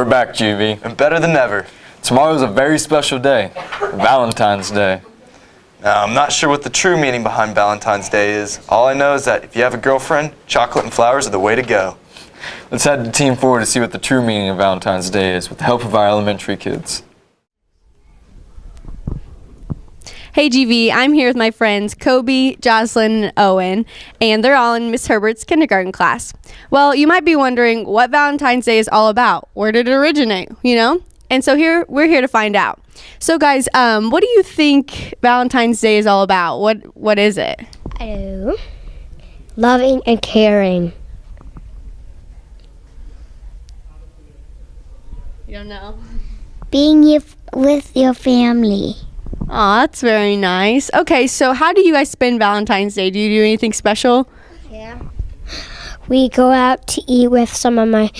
back, GV. And better than ever. Tomorrow's a very special day, Valentine's Day. Now, I'm not sure what the true meaning behind Valentine's Day is. All I know is that if you have a girlfriend, chocolate and flowers are the way to go. Let's head to Team 4 to see what the true meaning of Valentine's Day is with the help of our elementary kids. Hey GV, I'm here with my friends Kobe, Jocelyn, and Owen, and they're all in Miss Herbert's kindergarten class. Well, you might be wondering what Valentine's Day is all about. Where did it originate, And so we're here to find out. So guys, what do you think Valentine's Day is all about? What is it? I do. Loving and caring. You don't know? Being with your family. Aw, that's very nice. Okay, so how do you guys spend Valentine's Day? Do you do anything special? Yeah. We go out to eat with some of my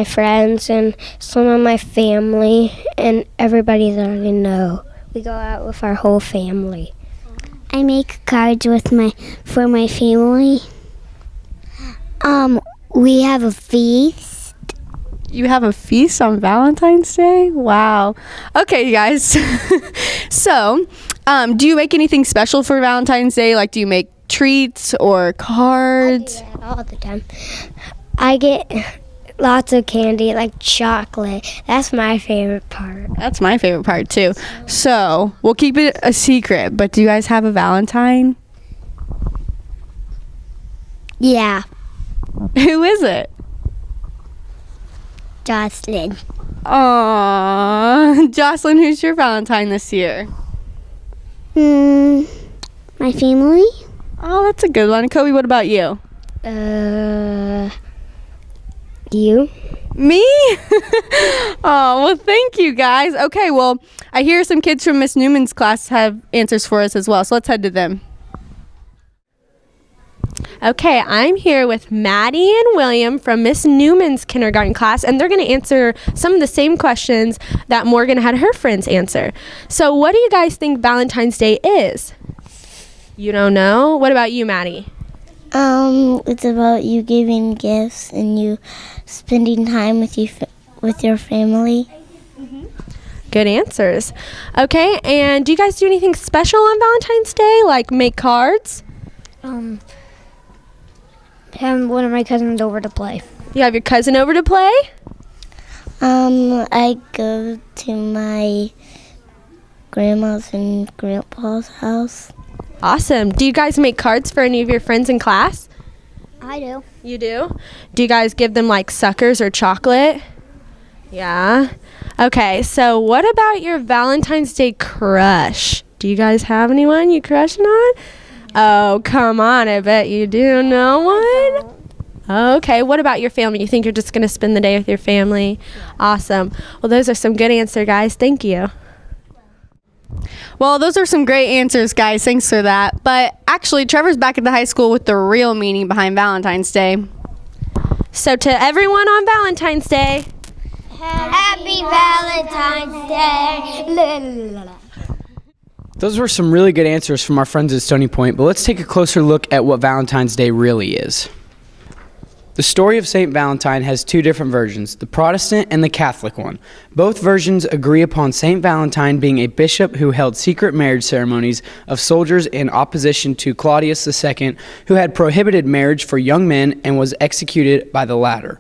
friends and some of my family and everybody that I know. We go out with our whole family. I make cards for my family. We have a feast. You have a feast on Valentine's Day? Wow. Okay, you guys. So, do you make anything special for Valentine's Day? Like, do you make treats or cards? I do that all the time. I get lots of candy, like chocolate. That's my favorite part. That's my favorite part, too. So, we'll keep it a secret, but do you guys have a Valentine? Yeah. Who is it? Jocelyn. Aww. Jocelyn, who's your Valentine this year? My family. Oh, that's a good one. Kobe, what about you? You. Me? Oh, well, thank you, guys. Okay, well, I hear some kids from Miss Newman's class have answers for us as well, so let's head to them. Okay, I'm here with Maddie and William from Miss Newman's kindergarten class, and they're going to answer some of the same questions that Morgan had her friends answer. So what do you guys think Valentine's Day is? You don't know? What about you, Maddie? It's about you giving gifts and you spending time with your family. Good answers. Okay, and do you guys do anything special on Valentine's Day, like make cards? Have one of my cousins over to play. You have your cousin over to play? I go to my grandma's and grandpa's house. Awesome. Do you guys make cards for any of your friends in class? I do. You do? Do you guys give them like suckers or chocolate? Yeah. Okay, so what about your Valentine's Day crush? Do you guys have anyone you crushing on? Oh, come on, I bet you do know one. Okay, what about your family? You think you're just going to spend the day with your family? Awesome. Well, those are some good answers, guys. Thank you. Well, those are some great answers, guys. Thanks for that. But actually, Trevor's back at the high school with the real meaning behind Valentine's Day. So to everyone on Valentine's Day, Happy Valentine's Day. Those were some really good answers from our friends at Stony Point, but let's take a closer look at what Valentine's Day really is. The story of St. Valentine has two different versions, the Protestant and the Catholic one. Both versions agree upon St. Valentine being a bishop who held secret marriage ceremonies of soldiers in opposition to Claudius II, who had prohibited marriage for young men and was executed by the latter.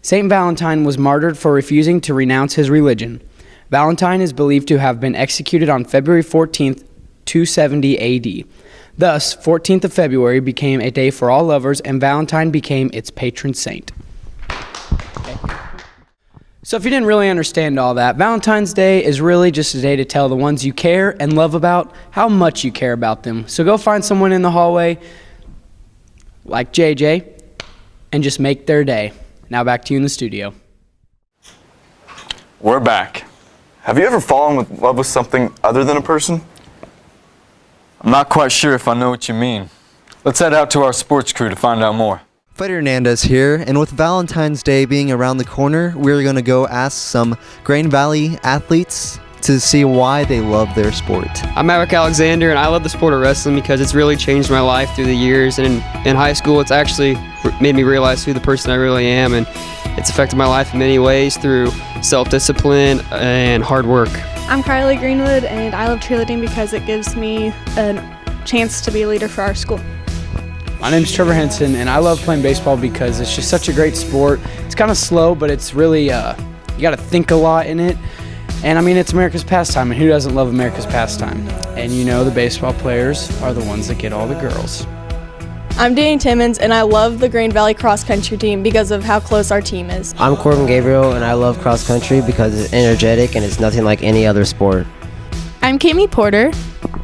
St. Valentine was martyred for refusing to renounce his religion. Valentine is believed to have been executed on February 14th, 270 AD. Thus, 14th of February became a day for all lovers, and Valentine became its patron saint. Okay. So if you didn't really understand all that, Valentine's Day is really just a day to tell the ones you care and love about how much you care about them. So go find someone in the hallway, like JJ, and just make their day. Now back to you in the studio. We're back. Have you ever fallen in love with something other than a person? I'm not quite sure if I know what you mean. Let's head out to our sports crew to find out more. Freddie Hernandez here, and with Valentine's Day being around the corner, we're going to go ask some Grain Valley athletes to see why they love their sport. I'm Maverick Alexander, and I love the sport of wrestling because it's really changed my life through the years. And in high school, it's actually made me realize who the person I really am. And It's affected my life in many ways through self-discipline and hard work. I'm Carly Greenwood, and I love cheerleading because it gives me a chance to be a leader for our school. My name's Trevor Henson, and I love playing baseball because it's just such a great sport. It's kind of slow, but it's really, you got to think a lot in it. And I mean, it's America's pastime, and who doesn't love America's pastime? And you know, the baseball players are the ones that get all the girls. I'm Danny Timmons, and I love the Green Valley cross country team because of how close our team is. I'm Corbin Gabriel, and I love cross country because it's energetic and it's nothing like any other sport. I'm Kimmy Porter.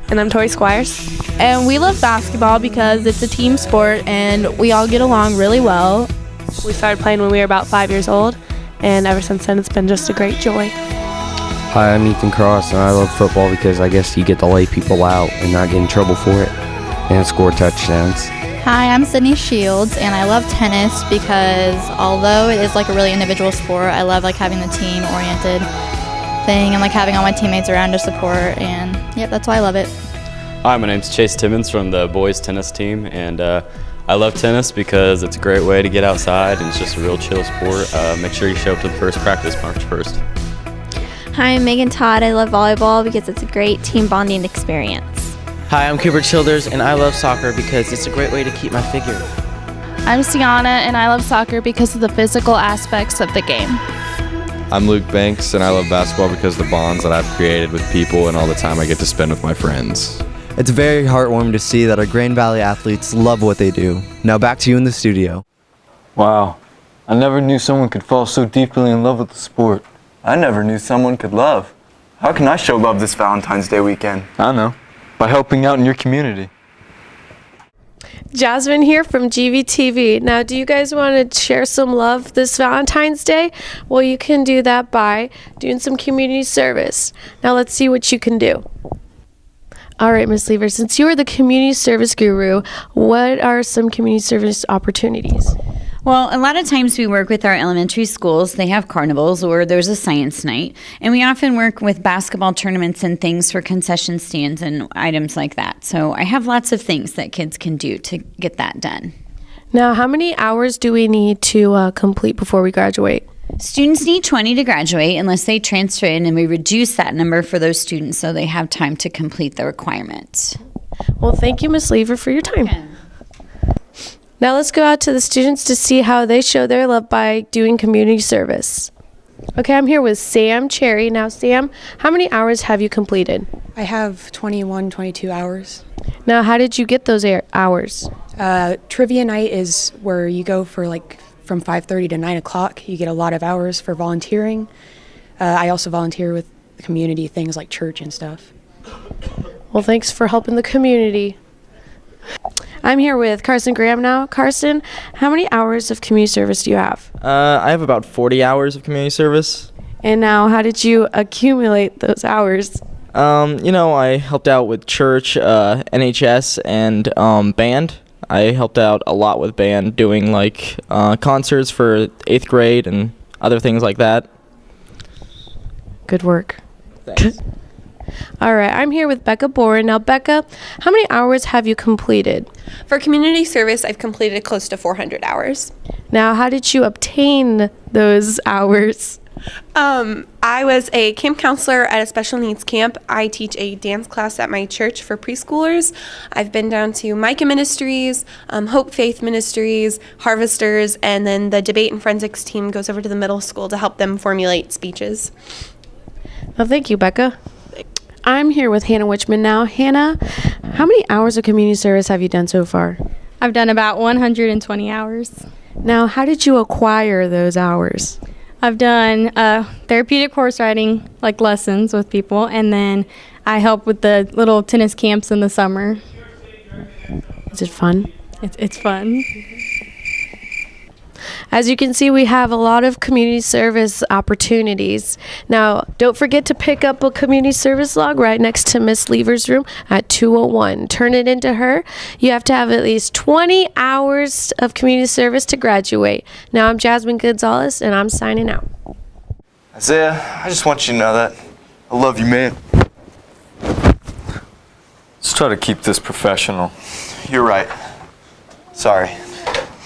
And I'm Tori Squires. And we love basketball because it's a team sport and we all get along really well. We started playing when we were about 5 years old, and ever since then it's been just a great joy. Hi, I'm Ethan Cross, and I love football because I guess you get to lay people out and not get in trouble for it and score touchdowns. Hi, I'm Sydney Shields and I love tennis because although it is like a really individual sport, I love like having the team oriented thing and like having all my teammates around to support, and yep, that's why I love it. Hi, my name's Chase Timmons from the boys tennis team, and I love tennis because it's a great way to get outside and it's just a real chill sport. Make sure you show up to the first practice March 1st. Hi, I'm Megan Todd. I love volleyball because it's a great team bonding experience. Hi, I'm Cooper Childers, and I love soccer because it's a great way to keep my figure. I'm Sienna and I love soccer because of the physical aspects of the game. I'm Luke Banks, and I love basketball because of the bonds that I've created with people and all the time I get to spend with my friends. It's very heartwarming to see that our Grand Valley athletes love what they do. Now back to you in the studio. Wow. I never knew someone could fall so deeply in love with the sport. I never knew someone could love. How can I show love this Valentine's Day weekend? I know. By helping out in your community. Jasmine here from GVTV. Now, do you guys want to share some love this Valentine's Day? Well, you can do that by doing some community service. Now, let's see what you can do. All right, Ms. Lever, since you are the community service guru, what are some community service opportunities? Well, a lot of times we work with our elementary schools. They have carnivals or there's a science night. And we often work with basketball tournaments and things for concession stands and items like that. So I have lots of things that kids can do to get that done. Now, how many hours do we need to complete before we graduate? Students need 20 to graduate unless they transfer in, and we reduce that number for those students so they have time to complete the requirements. Well, thank you, Ms. Lever, for your time. Okay. Now let's go out to the students to see how they show their love by doing community service. Okay, I'm here with Sam Cherry. Now, Sam, how many hours have you completed? I have 21, 22 hours. Now, how did you get those hours? Trivia night is where you go for like from 5:30 to 9 o'clock. You get a lot of hours for volunteering. I also volunteer with the community, things like church and stuff. Well, thanks for helping the community. I'm here with Carson Graham now. Carson, how many hours of community service do you have? I have about 40 hours of community service. And now, how did you accumulate those hours? I helped out with church, NHS, and band. I helped out a lot with band, doing like concerts for 8th grade and other things like that. Good work. Thanks. All right, I'm here with Becca Boren. Now, Becca, how many hours have you completed? For community service, I've completed close to 400 hours. Now, how did you obtain those hours? I was a camp counselor at a special needs camp. I teach a dance class at my church for preschoolers. I've been down to Micah Ministries, Hope Faith Ministries, Harvesters, and then the debate and forensics team goes over to the middle school to help them formulate speeches. Well, thank you, Becca. I'm here with Hannah Witchman now. Hannah, how many hours of community service have you done so far? I've done about 120 hours. Now, how did you acquire those hours? I've done therapeutic horse riding, like lessons with people, and then I help with the little tennis camps in the summer. Is it fun? It's fun. As you can see, we have a lot of community service opportunities. Now, don't forget to pick up a community service log right next to Miss Lever's room at 201. Turn it into her. You have to have at least 20 hours of community service to graduate. Now, I'm Jasmine Gonzalez, and I'm signing out. Isaiah, I just want you to know that I love you, man. Let's try to keep this professional. You're right. Sorry.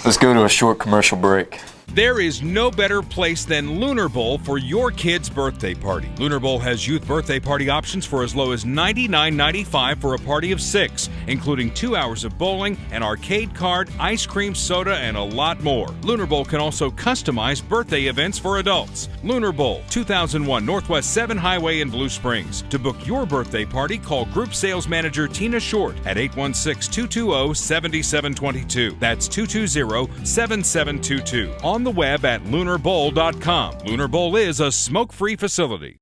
Let's go to a short commercial break. There is no better place than Lunar Bowl for your kid's birthday party. Lunar Bowl has youth birthday party options for as low as $99.95 for a party of 6, including 2 hours of bowling, an arcade card, ice cream, soda, and a lot more. Lunar Bowl can also customize birthday events for adults. Lunar Bowl, 2001 Northwest 7 Highway in Blue Springs. To book your birthday party, call Group Sales Manager Tina Short at 816-220-7722. That's 220-7722. On the web at lunarbowl.com. Lunar Bowl is a smoke-free facility.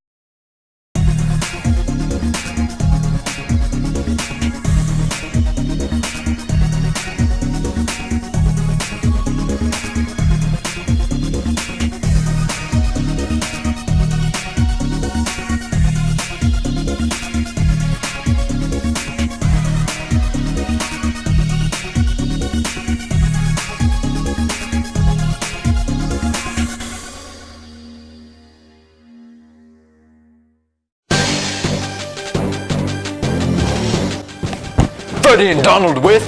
Freddie and Donald with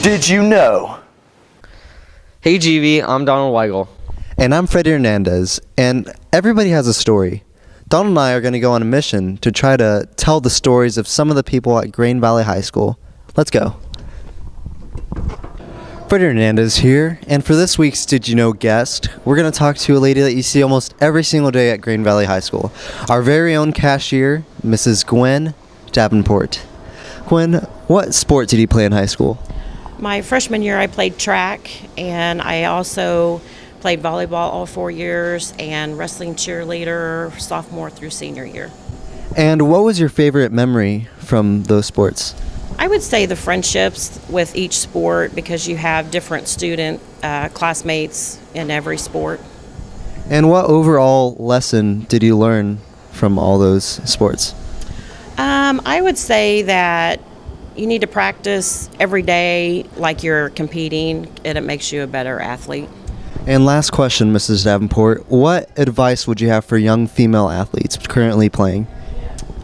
Did You Know? Hey GV, I'm Donald Weigel. And I'm Freddie Hernandez, and everybody has a story. Donald and I are going to go on a mission to try to tell the stories of some of the people at Grain Valley High School. Let's go. Freddie Hernandez here, and for this week's Did You Know guest, we're going to talk to a lady that you see almost every single day at Grain Valley High School. Our very own cashier, Mrs. Gwen Davenport. Gwen, what sport did you play in high school? My freshman year, I played track, and I also played volleyball all 4 years, and wrestling cheerleader sophomore through senior year. And what was your favorite memory from those sports? I would say the friendships with each sport, because you have different student classmates in every sport. And what overall lesson did you learn from all those sports? I would say that you need to practice every day like you're competing, and it makes you a better athlete. And last question, Mrs. Davenport, what advice would you have for young female athletes currently playing?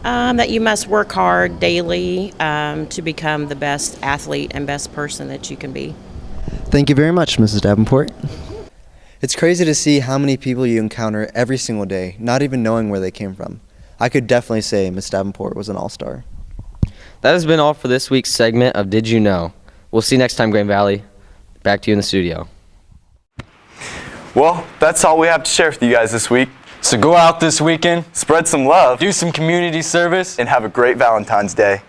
That you must work hard daily to become the best athlete and best person that you can be. Thank you very much, Mrs. Davenport. It's crazy to see how many people you encounter every single day, not even knowing where they came from. I could definitely say Miss Davenport was an all-star. That has been all for this week's segment of Did You Know? We'll see you next time, Grain Valley. Back to you in the studio. Well, that's all we have to share with you guys this week. So go out this weekend, Spread some love, do some community service, and have a great Valentine's Day.